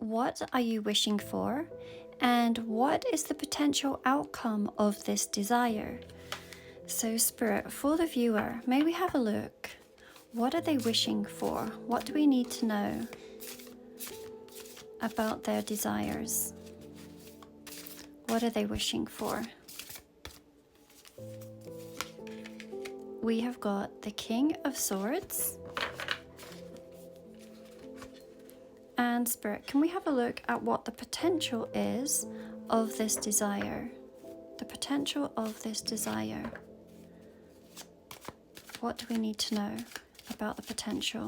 What are you wishing for? And what is the potential outcome of this desire? So Spirit, for the viewer, may we have a look. What are they wishing for? What do we need to know about their desires? What are they wishing for? We have got the King of Swords. And Spirit, can we have a look at what the potential is of this desire? The potential of this desire. What do we need to know about the potential?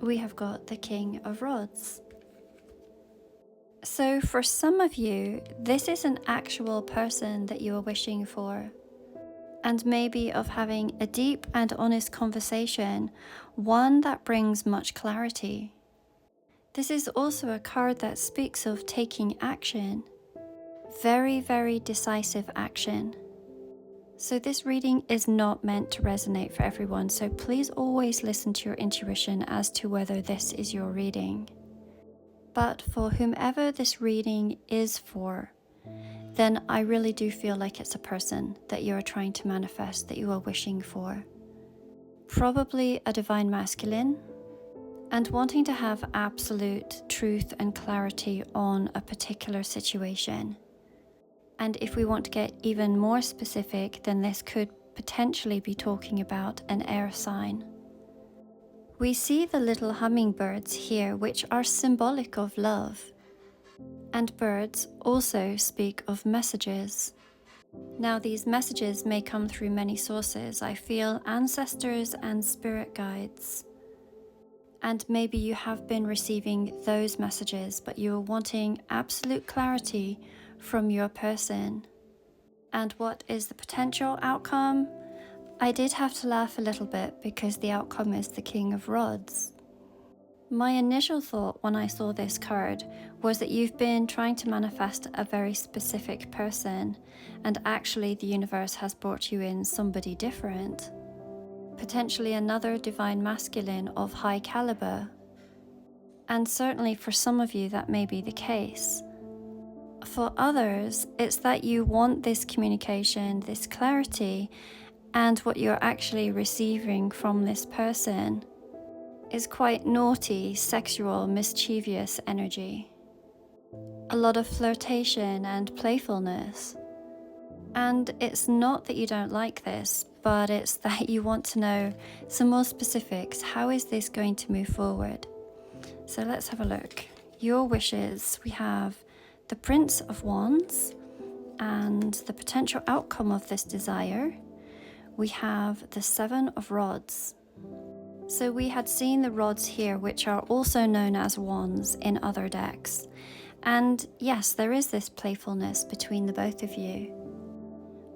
We have got the King of Rods. So for some of you, this is an actual person that you are wishing for. And maybe of having a deep and honest conversation, one that brings much clarity. This is also a card that speaks of taking action. Very, very decisive action. So this reading is not meant to resonate for everyone, so please always listen to your intuition as to whether this is your reading. But for whomever this reading is for, then I really do feel like it's a person that you are trying to manifest, that you are wishing for. Probably a divine masculine, and wanting to have absolute truth and clarity on a particular situation. And if we want to get even more specific, then this could potentially be talking about an air sign. We see the little hummingbirds here, which are symbolic of love. And birds also speak of messages. Now, these messages may come through many sources. I feel ancestors and spirit guides. And maybe you have been receiving those messages, but you are wanting absolute clarity from your person. And what is the potential outcome? I did have to laugh a little bit because the outcome is the King of Rods. My initial thought when I saw this card was that you've been trying to manifest a very specific person, and actually the universe has brought you in somebody different. Potentially another divine masculine of high caliber. And certainly for some of you that may be the case. For others, it's that you want this communication, this clarity, and what you're actually receiving from this person is quite naughty, sexual, mischievous energy. A lot of flirtation and playfulness. And it's not that you don't like this, but it's that you want to know some more specifics. How is this going to move forward? So let's have a look. Your wishes. We have the Prince of Wands and the potential outcome of this desire. We have the Seven of Rods. So we had seen the rods here, which are also known as wands in other decks. And yes, there is this playfulness between the both of you.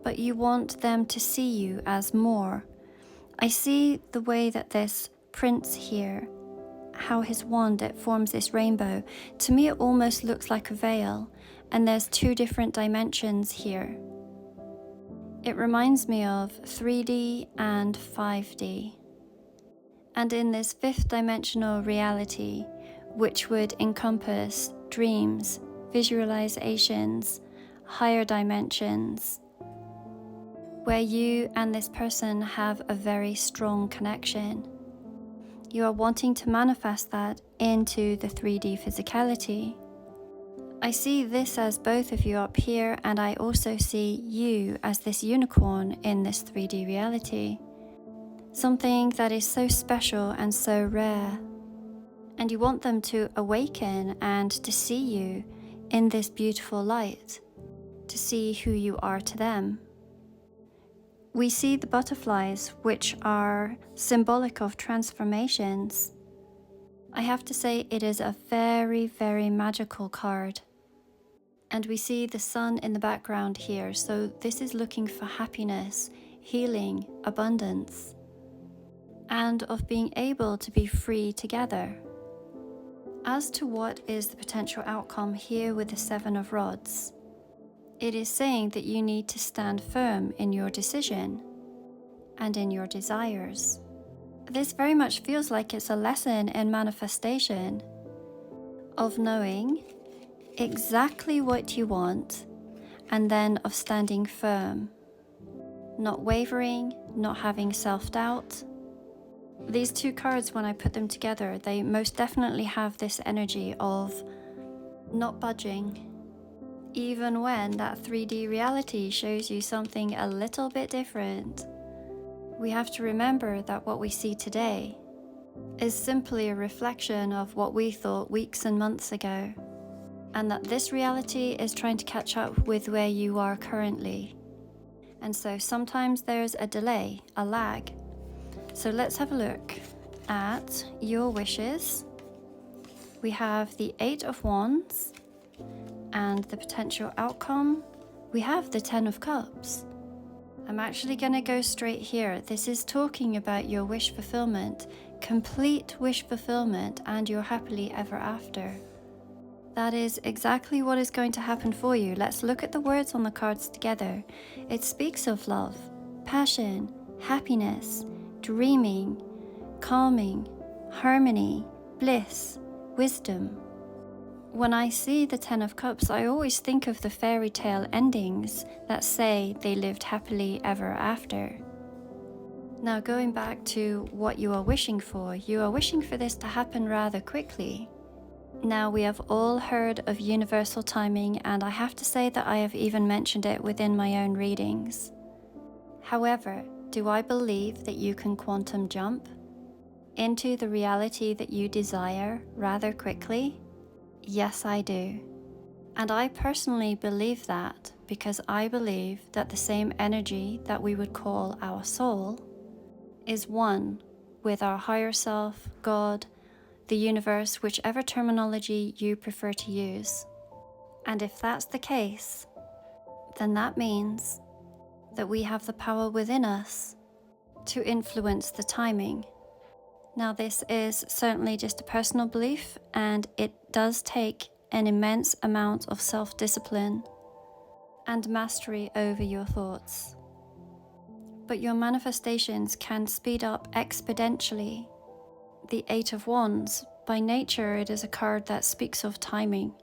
But you want them to see you as more. I see the way that this prince here, how his wand, it forms this rainbow. To me, it almost looks like a veil, and there's two different dimensions here. It reminds me of 3D and 5D. And in this fifth dimensional reality, which would encompass dreams, visualizations, higher dimensions, where you and this person have a very strong connection. You are wanting to manifest that into the 3D physicality. I see this as both of you up here, and I also see you as this unicorn in this 3D reality. Something that is so special and so rare. And you want them to awaken and to see you in this beautiful light, to see who you are to them. We see the butterflies, which are symbolic of transformations. I have to say it is a very, very magical card. And we see the sun in the background here, so this is looking for happiness, healing, abundance, and of being able to be free together. As to what is the potential outcome here with the Seven of Rods, it is saying that you need to stand firm in your decision and in your desires. This very much feels like it's a lesson in manifestation, of knowing exactly what you want and then of standing firm, not wavering, not having self-doubt. These two cards, when I put them together, they most definitely have this energy of not budging, even when that 3D reality shows you something a little bit different. We have to remember that what we see today is simply a reflection of what we thought weeks and months ago, and that this reality is trying to catch up with where you are currently. And so sometimes there's a delay, a lag. So let's have a look at your wishes. We have the 8 of Wands, and the potential outcome, we have the 10 of Cups. I'm actually going to go straight here. This is talking about your wish fulfillment, complete wish fulfillment, and your happily ever after. That is exactly what is going to happen for you. Let's look at the words on the cards together. It speaks of love, passion, happiness, dreaming, calming, harmony, bliss, wisdom. When I see the 10 of Cups, I always think of the fairy tale endings that say they lived happily ever after. Now, going back to what you are wishing for, you are wishing for this to happen rather quickly. Now, we have all heard of universal timing, and I have to say that I have even mentioned it within my own readings. However, do I believe that you can quantum jump into the reality that you desire rather quickly? Yes, I do. And I personally believe that because I believe that the same energy that we would call our soul is one with our higher self, God, the universe, whichever terminology you prefer to use. And if that's the case, then that means that we have the power within us to influence the timing. Now, this is certainly just a personal belief, and it does take an immense amount of self-discipline and mastery over your thoughts. But your manifestations can speed up exponentially. The 8 of Wands, by nature, it is a card that speaks of timing,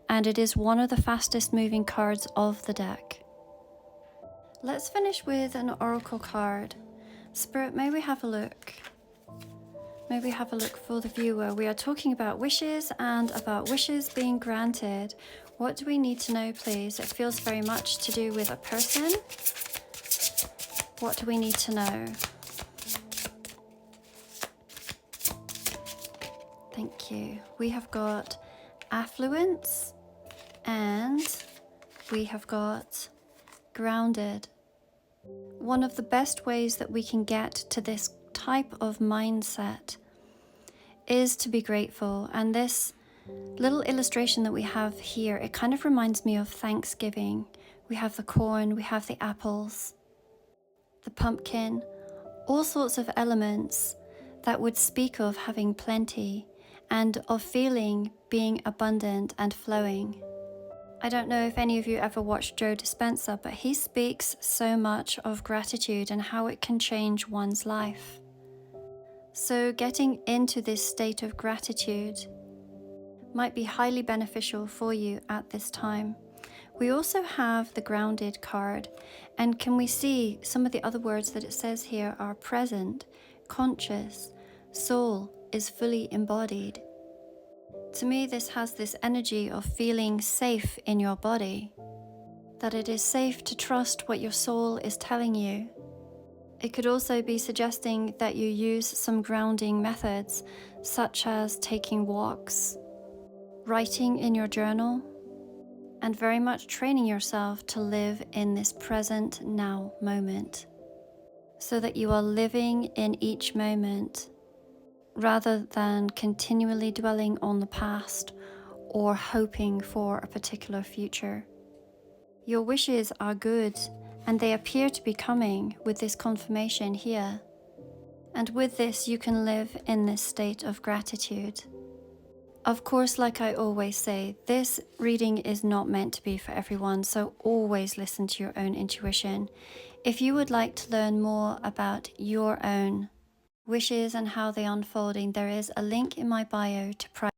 and it is one of the fastest moving cards of the deck. Let's finish with an oracle card. Spirit, may we have a look? May we have a look for the viewer? We are talking about wishes and about wishes being granted. What do we need to know, please? It feels very much to do with a person. What do we need to know? Thank you. We have got affluence and we have got grounded. One of the best ways that we can get to this type of mindset is to be grateful. And this little illustration that we have here, it kind of reminds me of Thanksgiving. We have the corn, we have the apples, the pumpkin, all sorts of elements that would speak of having plenty and of feeling being abundant and flowing. I don't know if any of you ever watched Joe Dispenza, but he speaks so much of gratitude and how it can change one's life. So getting into this state of gratitude might be highly beneficial for you at this time. We also have the grounded card, and can we see some of the other words that it says here are present, conscious, soul is fully embodied. To me, this has this energy of feeling safe in your body, that it is safe to trust what your soul is telling you. It could also be suggesting that you use some grounding methods, such as taking walks, writing in your journal, and very much training yourself to live in this present now moment, so that you are living in each moment rather than continually dwelling on the past or hoping for a particular future. Your wishes are good, and they appear to be coming with this confirmation here. And with this, you can live in this state of gratitude. Of course, like I always say, this reading is not meant to be for everyone, so always listen to your own intuition. If you would like to learn more about your own wishes and how they're unfolding, there is a link in my bio to